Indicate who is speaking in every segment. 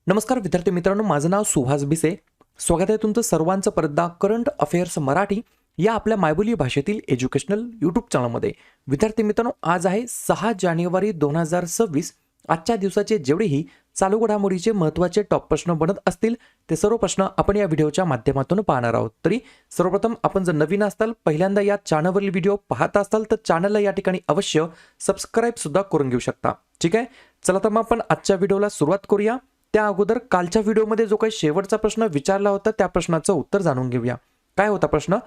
Speaker 1: नमस्कार विद्यार्थी मित्रांनो, माझं नाव सुहास भिसे. स्वागत आहे तुमचं सर्वांचं परदा करंट अफेअर्स मराठी या आपल्या मायबोली भाषेतील एज्युकेशनल यूट्यूब चॅनलमध्ये. विद्यार्थी मित्रांनो, आज आहे 6 जानेवारी 2026. आजच्या दिवसाचे जेवढेही चालू घडामोडीचे महत्त्वाचे टॉप प्रश्न बनत असतील ते सर्व प्रश्न आपण या व्हिडिओच्या माध्यमातून पाहणार आहोत. तरी सर्वप्रथम आपण जर नवीन असाल, पहिल्यांदा या चॅनलवरील व्हिडिओ पाहत असाल तर चॅनलला या ठिकाणी अवश्य सबस्क्राईब सुद्धा करून घेऊ शकता. ठीक आहे, चला तर मग आपण आजच्या व्हिडिओला सुरुवात करूया. त्या अगोदर कालच्या व्हिडिओमध्ये जो काही शेवटचा प्रश्न विचारला होता त्या प्रश्नाचं उत्तर जाणून घेऊया. काय होता प्रश्न?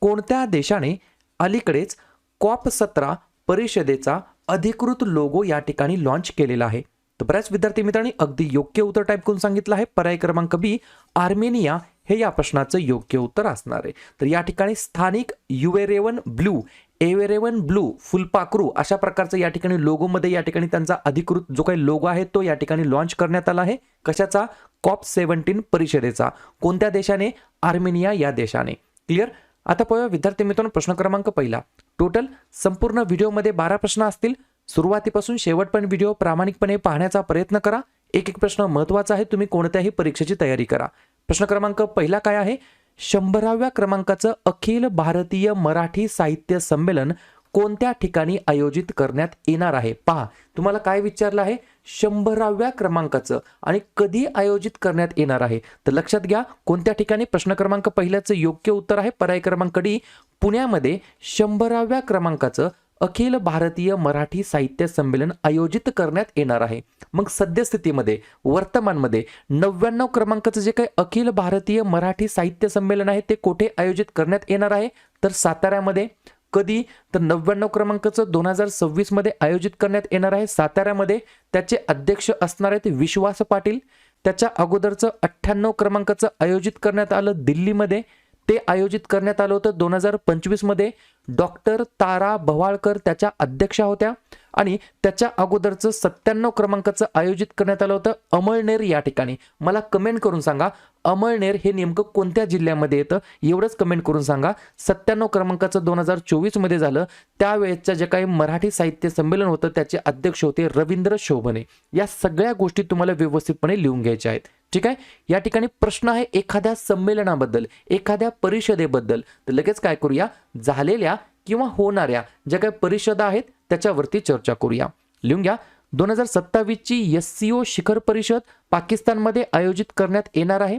Speaker 1: कोणत्या देशाने अलीकडेच COP17 परिषदेचा अधिकृत लोगो या ठिकाणी लॉन्च केलेला आहे? तर बऱ्याच विद्यार्थी मित्रांनी अगदी योग्य उत्तर टाईप करून सांगितलं आहे. पर्याय क्रमांक बी, आर्मेनिया हे या प्रश्नाचं योग्य उत्तर असणार आहे. तर या ठिकाणी स्थानिक युएरेवन ब्लू, एवेरेवन ब्लू, फुलपाखरू अशा प्रकारचं या ठिकाणी लोगोमध्ये या ठिकाणी त्यांचा अधिकृत जो काही लोगो आहे तो या ठिकाणी लॉन्च करण्यात आला आहे. कशाचा? COP17 परिषदेचा. कोणत्या देशाने? आर्मेनिया या देशाने. क्लिअर? आता पाहूया विद्यार्थी मित्रांनो, प्रश्न क्रमांक पहिला. टोटल संपूर्ण व्हिडिओमध्ये 12 प्रश्न असतील. सुरुवातीपासून शेवटपर्यंत व्हिडिओ प्रामाणिकपणे पाहण्याचा प्रयत्न करा. एक एक प्रश्न महत्त्वाचा आहे. तुम्ही कोणत्याही परीक्षेची तयारी करा. प्रश्न क्रमांक पहिला काय आहे? 100व्या क्रमांकाचं अखिल भारतीय मराठी साहित्य संमेलन कोणत्या ठिकाणी आयोजित करण्यात येणार आहे? पहा, तुम्हाला काय विचारलं आहे? 100व्या क्रमांकाचं आणि कधी आयोजित करण्यात येणार आहे? तर लक्षात घ्या कोणत्या ठिकाणी. प्रश्न क्रमांक पहिल्याचं योग्य उत्तर आहे पर्याय क्रमांक डी, पुण्यामध्ये 100व्या क्रमांकाचं अखिल भारतीय मराठी साहित्य संमेलन आयोजित करण्यात येणार आहे. मग सद्यस्थितीमध्ये वर्तमानमध्ये 99 क्रमांकाचं जे काही अखिल भारतीय मराठी साहित्य संमेलन आहे ते कुठे आयोजित करण्यात येणार आहे? तर साताऱ्यामध्ये. कधी? तर 99 क्रमांकाचं 2026 मध्ये आयोजित करण्यात येणार आहे साताऱ्यामध्ये. त्याचे अध्यक्ष असणार आहेत विश्वास पाटील. त्याच्या अगोदरचं 98 क्रमांकाचं आयोजित करण्यात आलं दिल्लीमध्ये. ते आयोजित करण्यात आलं होतं 2025 मध्ये. डॉक्टर तारा भवाळकर त्याच्या अध्यक्षा होत्या. आणि त्याच्या अगोदरचं 97 क्रमांकाचं आयोजित करण्यात आलं होतं अमळनेर या ठिकाणी. मला कमेंट करून सांगा अमळनेर हे नेमकं कोणत्या जिल्ह्यामध्ये येतं? एवढंच कमेंट करून सांगा. 97 क्रमांकाचं 2024 मध्ये झालं. त्यावेळेचं जे काही मराठी साहित्य संमेलन होतं त्याचे अध्यक्ष होते रवींद्र शोभने. या सगळ्या गोष्टी तुम्हाला व्यवस्थितपणे लिहून घ्यायच्या आहेत. ठीक आहे, या ठिकाणी प्रश्न आहे एखाद्या संमेलनाबद्दल, एखाद्या परिषदेबद्दल. तर लगेच काय करूया? झालेल्या किंवा होणाऱ्या ज्या काही परिषदा आहेत त्याच्यावरती चर्चा करूया. लिहून घ्या. 2027 ची SCO शिखर परिषद पाकिस्तानमध्ये आयोजित करण्यात येणार आहे.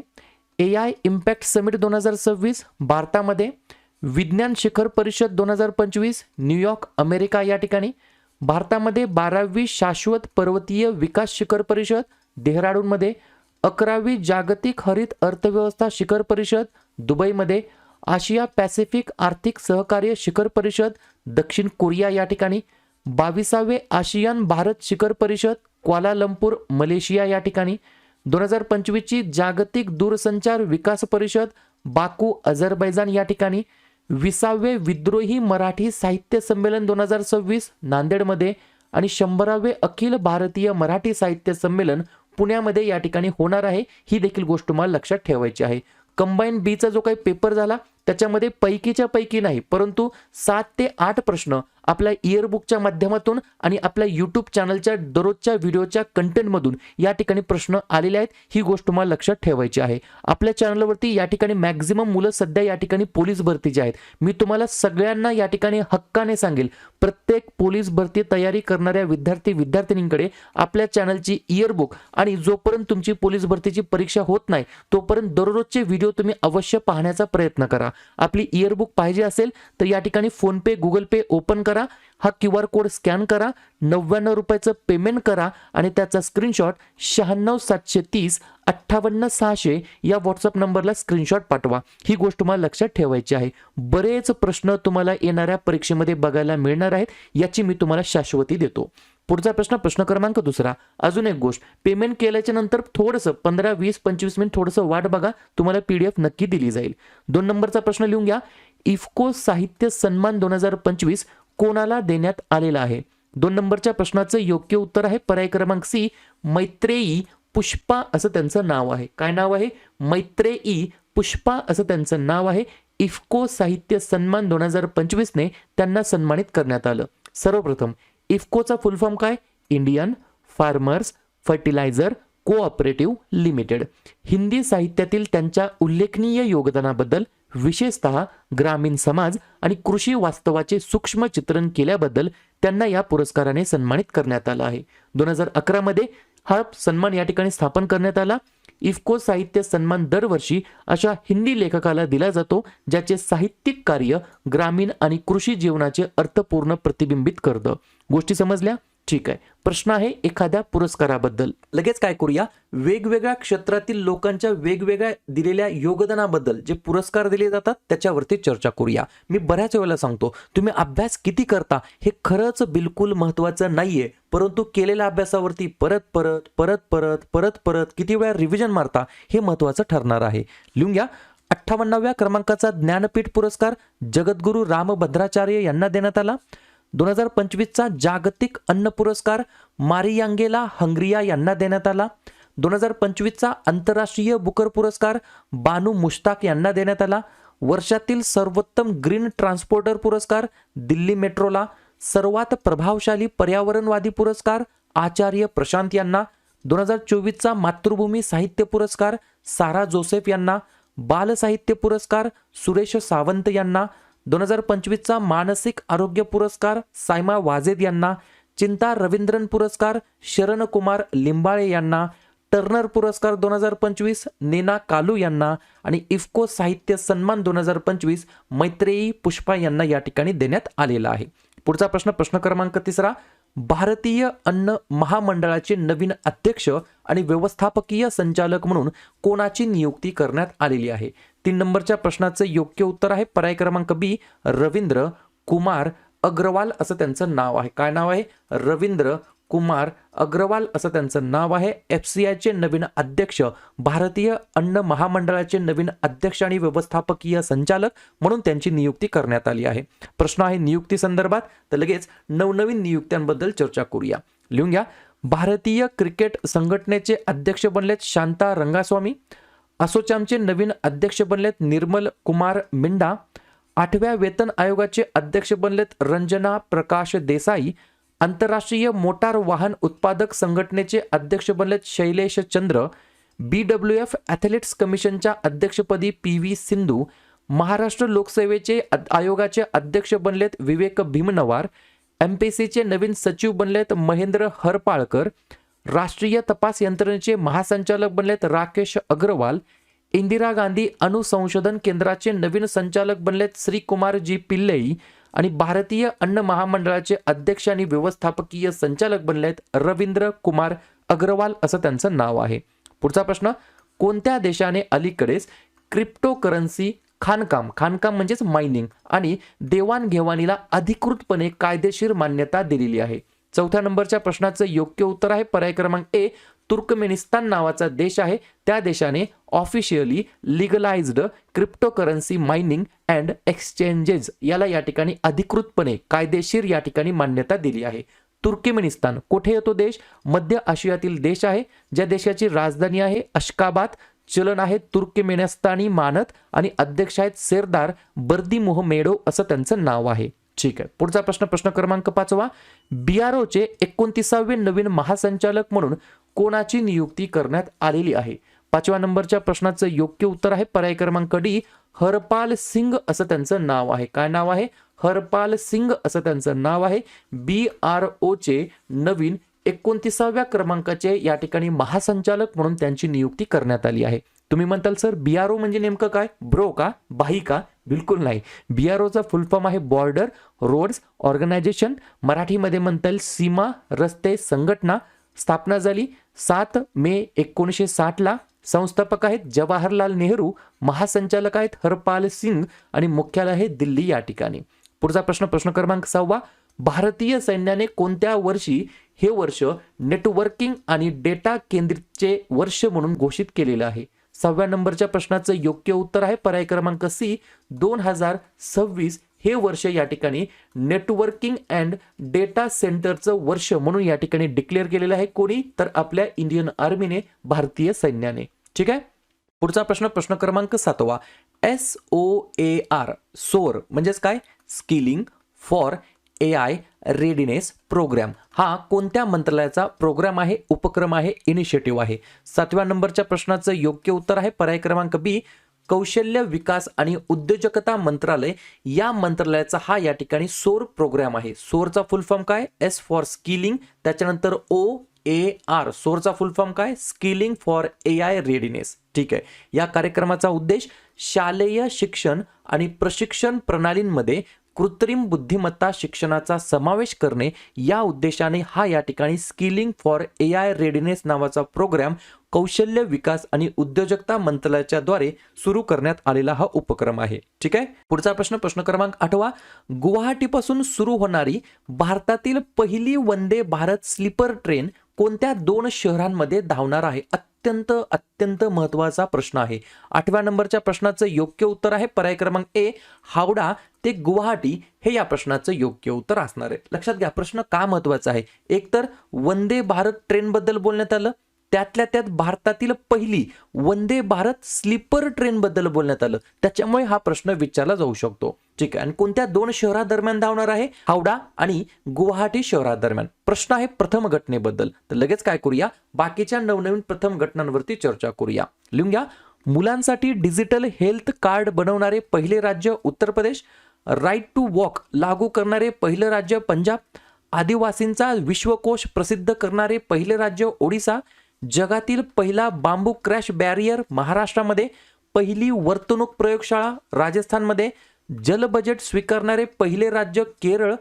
Speaker 1: AI इम्पॅक्ट समिट 2026 भारतामध्ये. विज्ञान शिखर परिषद 2025 न्यूयॉर्क अमेरिका या ठिकाणी. भारतामध्ये 12वी शाश्वत पर्वतीय विकास शिखर परिषद डेहराडूनमध्ये. 11वी जागतिक हरित अर्थव्यवस्था शिखर परिषद दुबईमध्ये. आशिया पॅसिफिक आर्थिक सहकार्य शिखर परिषद दक्षिण कोरिया या ठिकाणी. 22वे आशियान भारत शिखर परिषद क्वालालंपूर मलेशिया या ठिकाणी. 2025 ची जागतिक दूरसंचार विकास परिषद बाकू अझरबैजान या ठिकाणी. 20वे विद्रोही मराठी साहित्य संमेलन 2026 नांदेडमध्ये. आणि 100वे अखिल भारतीय मराठी साहित्य संमेलन पुण्यामध्ये या ठिकाणी होणार आहे. ही देखील गोष्ट तुम्हाला लक्षात ठेवायची आहे. कंबाईन बीचा जो काही पेपर झाला त्याच्यामध्ये पैकीच्या पैकी नाही परंतु 7 ते 8 प्रश्न आपल्या इयरबुकच्या माध्यमातून आणि आपल्या यूट्यूब चॅनलच्या दररोजच्या व्हिडिओच्या कंटेंटमधून या ठिकाणी प्रश्न आलेले आहेत. ही गोष्ट तुम्हाला लक्षात ठेवायची आहे. आपल्या चॅनलवरती या ठिकाणी मॅक्झिमम मुलं सध्या या ठिकाणी पोलीस भरतीचे आहेत. मी तुम्हाला सगळ्यांना या ठिकाणी हक्काने सांगेल, प्रत्येक पोलीस भरती तयारी करणाऱ्या विद्यार्थ्यांकडे आपल्या चॅनलची इयरबुक आणि जोपर्यंत तुमची पोलीस भरतीची परीक्षा होत नाही तोपर्यंत दररोजचे व्हिडिओ तुम्ही अवश्य पाहण्याचा प्रयत्न करा. आपली इयरबुक पाहिजे असेल तर या ठिकाणी फोन पे, गुगल पे ओपन करा. हा QR कोड स्कॅन करा. 99 रुपयाचं पेमेंट करा आणि त्याचा स्क्रीनशॉट 96 730 58 600 या व्हॉट्सअप नंबरला स्क्रीनशॉट पाठवा. ही गोष्ट तुम्हाला लक्षात ठेवायची आहे. बरेच प्रश्न तुम्हाला येणाऱ्या परीक्षेमध्ये बघायला मिळणार आहेत, याची मी तुम्हाला शाश्वती देतो. पुढचा प्रश्न, प्रश्न क्रमांक दुसरा. अजून एक गोष्ट, पेमेंट केल्याच्या नंतर थोडंसं 15, 20, 25 मिनिट थोडंसं वाट बघा. तुम्हाला PDF नक्की दिली जाईल. 2 नंबरचा प्रश्न लिहून घ्या. इफ्को साहित्य सन्मान 2025 कोणाला देण्यात आलेला आहे? 2 नंबरच्या प्रश्नाचं योग्य उत्तर आहे पर्याय क्रमांक सी, मैत्रेयी पुष्पा असं त्यांचं नाव आहे. काय नाव आहे? मैत्रेयी पुष्पा असं त्यांचं नाव आहे. इफ्को साहित्य सन्मान 2025 ने त्यांना सन्मानित करण्यात आलं. सर्वप्रथम इफ्कोचा फुल फॉर्म काय? Indian farmers fertiliser cooperative limited. Hindi साहित्यातील त्यांच्या उल्लेखनीय योगदानाबद्दल, विशेषतः ग्रामीण समाज आणि कृषी वास्तवाचे सूक्ष्म चित्रण केल्याबद्दल त्यांना या पुरस्काराने सन्मानित करण्यात आलं आहे. 2011 मध्ये हा सन्मान या ठिकाणी स्थापन करण्यात आला. इफ्को साहित्य सन्मान दरवर्षी अशा हिंदी लेखकाला दिला जातो ज्याचे साहित्यिक कार्य ग्रामीण आणि कृषी जीवनाचे अर्थपूर्ण प्रतिबिंबित करतं. गोष्टी समजल्या? ठीक आहे. प्रश्न आहे एखाद्या पुरस्काराबद्दल. लगेच काय करूया, वेगवेगळ्या क्षेत्रातील लोकांच्या वेगवेगळ्या दिलेल्या योगदानाबद्दल जे पुरस्कार दिले जातात त्याच्यावरती चर्चा करूया. मी बऱ्याच वेळेला सांगतो, तुम्ही अभ्यास किती करता हे खरंच बिलकुल महत्त्वाचं नाहीये, परंतु केलेल्या अभ्यासावरती परत परत परत परत परत परत किती वेळा रिव्हिजन मारता हे महत्त्वाचं ठरणार आहे. लिहून घ्या. 58व्या क्रमांकाचा ज्ञानपीठ पुरस्कार जगद्गुरू रामभद्राचार्य यांना देण्यात आला. 2025चा जागतिक अन्न पुरस्कार मारियांगेला हंग्रिया यांना देण्यात आला. 2025चा आंतरराष्ट्रीय बुकर पुरस्कार बानू मुश्ताक यांना देण्यात आला. वर्षातील सर्वोत्तम ग्रीन ट्रान्सपोर्टर पुरस्कार दिल्ली मेट्रोला. सर्वात प्रभावशाली पर्यावरणवादी पुरस्कार आचार्य प्रशांत यांना. 2024चा मातृभूमी साहित्य पुरस्कार सारा जोसेफ यांना. बाल साहित्य पुरस्कार सुरेश सावंत यांना. 2025चा मानसिक आरोग्य पुरस्कार सायमा वाजेद यांना. चिंता रवींद्रन पुरस्कार शरण कुमार लिंबाळे यांना. टर्नर पुरस्कार 2025 नेना कालू यांना. आणि इफ्को साहित्य सन्मान 2025 मैत्रेयी पुष्पा यांना या ठिकाणी देण्यात आलेला आहे. पुढचा प्रश्न, प्रश्न क्रमांक 3, भारतीय अन्न महामंडळाचे नवीन अध्यक्ष आणि व्यवस्थापकीय संचालक म्हणून कोणाची नियुक्ती करण्यात आलेली आहे? 3 नंबरच्या प्रश्नाचं योग्य उत्तर आहे पर्याय क्रमांक बी, रवींद्र कुमार अग्रवाल असं त्यांचं नाव आहे. काय नाव आहे? रवींद्र कुमार अग्रवाल असं त्यांचं नाव आहे. FCIचे नवीन अध्यक्ष, भारतीय अन्न महामंडळाचे नवीन अध्यक्ष आणि व्यवस्थापकीय संचालक म्हणून त्यांची नियुक्ती करण्यात आली आहे. प्रश्न आहे नियुक्ती संदर्भात, तर लगेच नवनवीन नियुक्त्यांबद्दल चर्चा करूया. लिहून घ्या. भारतीय क्रिकेट संघटनेचे अध्यक्ष बनलेत शांता रंगास्वामी. असोचॅमचे नवीन अध्यक्ष बनलेत निर्मल कुमार मिंडा. 8व्या वेतन आयोगाचे अध्यक्ष बनलेत रंजना प्रकाश देसाई. आंतरराष्ट्रीय मोटार वाहन उत्पादक संघटनेचे अध्यक्ष बनलेत शैलेश चंद्र. BWF ॲथलेटिक्स कमिशनच्या अध्यक्षपदी PV सिंधू. महाराष्ट्र लोकसेवेचे आयोगाचे अध्यक्ष बनलेत विवेक भीमनवार. MPSCचे नवीन सचिव बनलेत महेंद्र हरपाळकर. राष्ट्रीय तपास यंत्रणेचे महासंचालक बनलेत राकेश अग्रवाल. इंदिरा गांधी अणुसंशोधन केंद्राचे नवीन संचालक बनलेत श्रीकुमार जी पिल्लई. आणि भारतीय अन्न महामंडळाचे अध्यक्ष आणि व्यवस्थापकीय संचालक बनलेत रवींद्र कुमार अग्रवाल असं त्यांचं नाव आहे. पुढचा प्रश्न, कोणत्या देशाने अलीकडेच क्रिप्टोकरन्सी खाणकाम म्हणजेच मायनिंग आणि देवाणघेवाणीला अधिकृतपणे कायदेशीर मान्यता दिलेली आहे? 4थ्या नंबरच्या प्रश्नाचं योग्य उत्तर आहे पर्याय क्रमांक ए, तुर्कमेनिस्तान नावाचा देश आहे. त्या देशाने officially legalised cryptocurrency mining and exchanges याला या ठिकाणी अधिकृतपणे कायदेशीर या ठिकाणी मान्यता दिली आहे. तुर्कमेनिस्तान कुठे येतो देश? मध्य आशियातील देश आहे, ज्या देशाची राजधानी आहे अशकाबाद. चलन आहे तुर्कमेनिस्तानी मानत आणि अध्यक्ष आहेत सेरदार बर्दीमुहमेडो असं त्यांचं नाव आहे. ठीक आहे. पुढचा प्रश्न, प्रश्न क्रमांक 5, BROचे 29वे नवीन महासंचालक म्हणून कोणाची नियुक्ती करण्यात आलेली आहे? 5व्या नंबरच्या प्रश्नाचं योग्य उत्तर आहे पर्याय क्रमांक डी, हरपाल सिंग असं त्यांचं नाव आहे. काय नाव आहे? हरपाल सिंग असं त्यांचं नाव आहे. BROचे नवीन 29व्या क्रमांकाचे या ठिकाणी महासंचालक म्हणून त्यांची नियुक्ती करण्यात आली आहे. तुम्ही म्हणताल सर BRO म्हणजे नेमकं काय? ब्रो का? बाही का? बिलकुल नाही. BROचा फुल फॉर्म आहे बॉर्डर रोड्स ऑर्गनायझेशन. मराठीमध्ये म्हणता येईल सीमा रस्ते संघटना. स्थापना झाली 7 मे 1960ला. संस्थापक आहेत जवाहरलाल नेहरू. महासंचालक आहेत हरपाल सिंग आणि मुख्यालय आहे दिल्ली या ठिकाणी. पुढचा प्रश्न, प्रश्न क्रमांक 6, भारतीय सैन्याने कोणत्या वर्षी हे वर्ष नेटवर्किंग आणि डेटा केंद्रितचे वर्ष म्हणून घोषित केलेलं आहे? 6व्या नंबरच्या प्रश्नाचं योग्य उत्तर आहे पर्याय क्रमांक सी, 2026 हे वर्ष या ठिकाणी नेटवर्किंग अँड डेटा सेंटरचं वर्ष म्हणून या ठिकाणी डिक्लेअर केलेलं आहे. कोणी? तर आपल्या इंडियन आर्मीने, भारतीय सैन्याने. ठीक आहे. पुढचा प्रश्न, प्रश्न क्रमांक 7, SOAR सोर म्हणजेच काय? Skilling for AI readiness programme हा कोणत्या मंत्रालयाचा प्रोग्राम आहे, उपक्रम आहे, इनिशिएटिव्ह आहे? 7व्या नंबरच्या प्रश्नाचं योग्य उत्तर आहे पर्याय क्रमांक बी, कौशल्य विकास आणि उद्योजकता मंत्रालय या मंत्रालयाचा हा या ठिकाणी सोर प्रोग्राम आहे. सोरचा फुल फॉर्म काय? एस फॉर स्किलिंग, त्याच्यानंतर OAR, सोरचा फुल फॉर्म काय? Skilling for AI readiness. ठीक आहे. या कार्यक्रमाचा उद्देश शालेय शिक्षण आणि प्रशिक्षण प्रणालींमध्ये कृत्रिम बुद्धिमत्ता शिक्षणाचा समावेश करणे या उद्देशाने हा या ठिकाणी स्किलिंग फॉर AI रेडिनेस नावाचा प्रोग्राम कौशल्य विकास आणि उद्योजकता मंत्रालयाच्या द्वारे सुरू करण्यात आलेला हा उपक्रम आहे. ठीक आहे. पुढचा प्रश्न, प्रश्न क्रमांक 8वा, गुवाहाटीपासून सुरू होणारी भारतातील पहिली वंदे भारत स्लीपर ट्रेन कोणत्या 2 शहरांमध्ये धावणार आहे? अत्यंत महत्वाचा प्रश्न आहे. 8व्या नंबरच्या प्रश्नाचं योग्य उत्तर आहे पर्याय क्रमांक ए, हावडा ते गुवाहाटी हे या प्रश्नाचं योग्य उत्तर असणार आहे. लक्षात घ्या, प्रश्न का महत्वाचा आहे. एकतर वंदे भारत ट्रेन बद्दल बोलण्यात आलं, त्यातल्या त्यात भारतातील पहिली वंदे भारत स्लीपर ट्रेन बद्दल बोलण्यात आलं, त्याच्यामुळे हा प्रश्न विचारला जाऊ शकतो. ठीक आहे. आणि कोणत्या 2 शहरादरम्यान धावणार आहे? हावडा आणि गुवाहाटी शहरादरम्यान. प्रश्न आहे प्रथम घटनेबद्दल. तर लगेच काय करूया, बाकीच्या नवनवीन प्रथम घटनांवरती चर्चा करूया. लिहून घ्या. मुलांसाठी डिजिटल हेल्थ कार्ड बनवणारे पहिले राज्य Uttar Pradesh, right to walk लागू करणारे पहिले राज्य पंजाब, आदिवासींचा विश्वकोश प्रसिद्ध करणारे पहिले राज्य ओडिसा, जगातील पहिला बांबू क्रॅश बॅरियर महाराष्ट्रामध्ये, पहिली वर्तणूक प्रयोगशाळा राजस्थानमध्ये, जल बजेट स्वीकारणारे पहिले राज्य केरळ,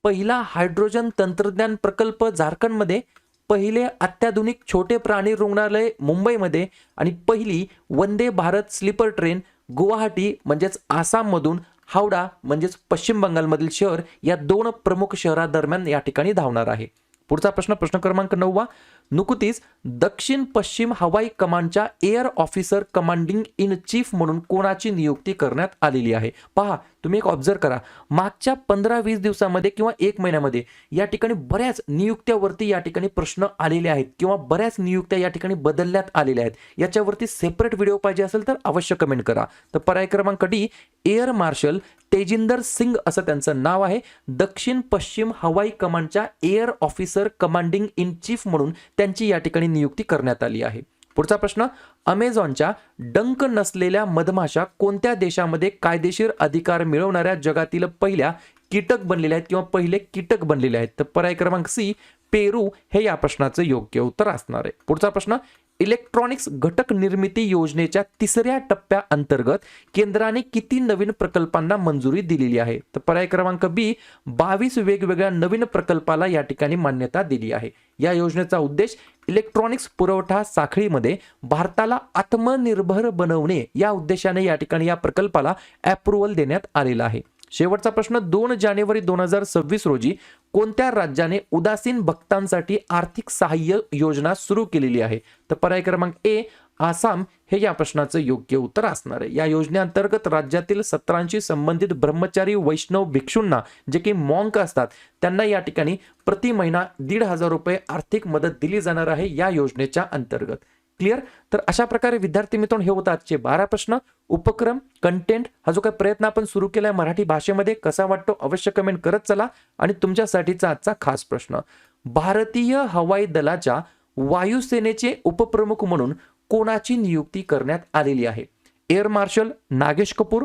Speaker 1: पहिला हायड्रोजन तंत्रज्ञान प्रकल्प झारखंडमध्ये, पहिले अत्याधुनिक छोटे प्राणी रुग्णालय मुंबईमध्ये आणि पहिली वंदे भारत स्लीपर ट्रेन गुवाहाटी म्हणजेच आसाममधून, हावडा म्हणजेच पश्चिम बंगालमधील शहर या 2 प्रमुख शहरादरम्यान या ठिकाणी धावणार आहे. पुढचा प्रश्न, प्रश्न क्रमांक 9वा, नुकतीच दक्षिण पश्चिम हवाई कमांडच्या air officer commanding in chief म्हणून कोणाची नियुक्ती करण्यात आलेली आहे? पहा, तुम्ही एक ऑब्झर्व करा, मागच्या 15-20 दिवसामध्ये किंवा 1 महिन्यामध्ये या ठिकाणी बऱ्याच नियुक्त्यावरती या ठिकाणी प्रश्न आलेले आहेत किंवा बऱ्याच नियुक्त्या या ठिकाणी बदलण्यात आलेल्या आहेत. याच्यावरती सेपरेट व्हिडिओ पाहिजे असेल तर अवश्य कमेंट करा. तर पर्याय क्रमांक D, air marshal Tejinder Singh असं त्यांचं नाव आहे. दक्षिण पश्चिम हवाई कमांडच्या air officer commanding in chief म्हणून त्यांची या ठिकाणी नियुक्ती करण्यात आली आहे. पुढचा प्रश्न, अमेझॉनच्या डंक नसलेल्या मधमाशा कोणत्या देशामध्ये कायदेशीर अधिकार मिळवणाऱ्या जगातील पहिल्या कीटक बनलेल्या आहेत किंवा पहिले कीटक बनलेले आहेत? तर पर्याय क्रमांक सी, पेरू हे या प्रश्नाचं योग्य उत्तर असणार आहे. पुढचा प्रश्न, इलेक्ट्रॉनिक्स घटक निर्मिती योजनेच्या 3ऱ्या टप्प्याअंतर्गत केंद्राने किती नवीन प्रकल्पांना मंजुरी दिलेली आहे? तर पर्याय क्रमांक बी, 22 वेगवेगळ्या नवीन प्रकल्पाला या ठिकाणी मान्यता दिली आहे. या योजनेचा उद्देश इलेक्ट्रॉनिक्स पुरवठा साखळीमध्ये भारताला आत्मनिर्भर बनवणे या उद्देशाने या ठिकाणी या प्रकल्पाला अप्रूव्हल देण्यात आलेला आहे. शेवटचा प्रश्न, 2 जानेवारी 2026 रोजी कोणत्या राज्याने उदासीन भक्तांसाठी आर्थिक सहाय्य योजना सुरू केलेली आहे? तर पर्याय क्रमांक ए, आसाम हे या प्रश्नाचं योग्य उत्तर असणार आहे. या योजनेअंतर्गत राज्यातील 17 संबंधित ब्रह्मचारी वैष्णव भिक्षूंना, जे की मॉन्क असतात, त्यांना या ठिकाणी प्रति महिना 1,500 रुपये आर्थिक मदत दिली जाणार आहे या योजनेच्या अंतर्गत. क्लिअर? तर अशा प्रकारे विद्यार्थी मित्रांनो, हे होतात आजचे 12 प्रश्न. उपक्रम, कंटेंट, हा जो काही प्रयत्न आपण सुरू केलाय मराठी भाषेमध्ये, कसा वाटतो अवश्य कमेंट करत चला. आणि तुमच्यासाठीचा आजचा खास प्रश्न, भारतीय हवाई दलाच्या वायुसेनेचे उपप्रमुख म्हणून कोणाची नियुक्ती करण्यात आलेली आहे? Air marshal Nagesh Kapoor,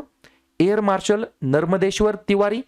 Speaker 1: air marshal Narmadeshwar Tiwari,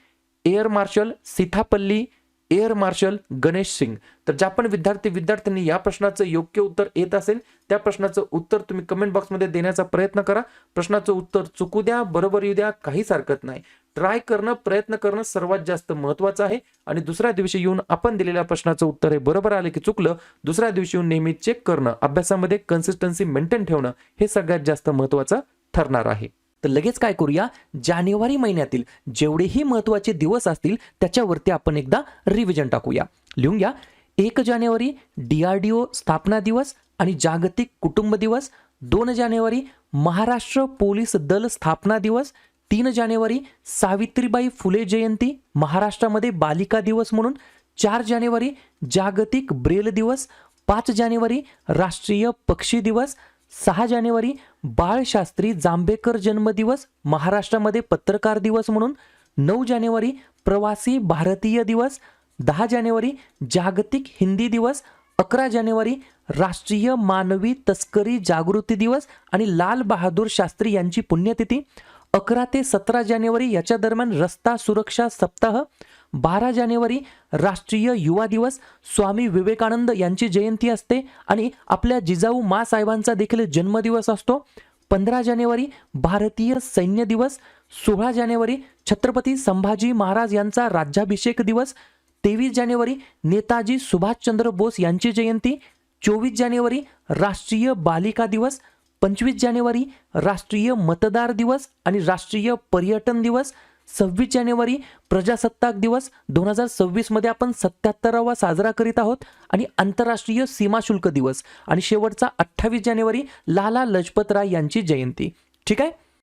Speaker 1: air marshal Seetapalli, air marshal Ganesh Singh. तर ज्या पण विद्यार्थ्यांनी या प्रश्नाचं योग्य उत्तर येत असेल त्या प्रश्नाचं उत्तर तुम्ही कमेंट बॉक्समध्ये देण्याचा प्रयत्न करा. प्रश्नाचं उत्तर चुकू द्या, बरोबर येऊ द्या, काहीच हरकत नाही. ट्राय करणं, प्रयत्न करणं सर्वात जास्त महत्वाचं आहे. आणि दुसऱ्या दिवशी येऊन आपण दिलेल्या प्रश्नाचं उत्तर हे बरोबर आले की चुकलं, दुसऱ्या दिवशी येऊन नेहमी चेक करणं, अभ्यासामध्ये कन्सिस्टन्सी मेंटेन ठेवणं हे सगळ्यात जास्त महत्वाचं ठरणार आहे. तर लगेच काय करूया, जानेवारी महिन्यातील जेवढेही महत्त्वाचे दिवस असतील त्याच्यावरती आपण एकदा रिव्हिजन टाकूया. लिहून घ्या. 1 जानेवारी DRDO स्थापना दिवस आणि जागतिक कुटुंब दिवस. 2 जानेवारी महाराष्ट्र पोलीस दल स्थापना दिवस. 3 जानेवारी सावित्रीबाई फुले जयंती, महाराष्ट्रामध्ये बालिका दिवस म्हणून. 4 जानेवारी जागतिक ब्रेल दिवस. 5 जानेवारी राष्ट्रीय पक्षी दिवस. 6 जानेवारी बाळशास्त्री जांभेकर जन्मदिवस, महाराष्ट्रामध्ये पत्रकार दिवस म्हणून. 9 जानेवारी प्रवासी भारतीय दिवस, 10 जानेवारी जागतिक हिंदी दिवस, 11 जानेवारी राष्ट्रीय मानवी तस्करी जागृती दिवस आणि लाल बहादूर शास्त्री यांची पुण्यतिथी, 11 ते 17 जानेवारी याच्या दरम्यान रस्ता सुरक्षा सप्ताह, 12 जानेवारी राष्ट्रीय युवा दिवस, स्वामी विवेकानंद यांची जयंती असते आणि आपल्या जिजाऊ माँसाहेबांचा देखील जन्मदिवस असतो, 15 जानेवारी भारतीय सैन्य दिवस, 16 जानेवारी छत्रपती संभाजी महाराज यांचा राज्याभिषेक दिवस, 23 जानेवारी नेताजी सुभाषचंद्र बोस यांची जयंती, 24 जानेवारी राष्ट्रीय बालिका दिवस, 25 जानेवारी राष्ट्रीय मतदार दिवस आणि राष्ट्रीय पर्यटन दिवस, 26 जानेवारी प्रजासत्ताक दिवस 2026 मध्ये आपण 77वा साजरा करीत आहोत आणि आंतरराष्ट्रीय सीमाशुल्क दिवस आणि शेवटचा 28 जानेवारी लाला लजपत राय यांची जयंती. ठीक आहे.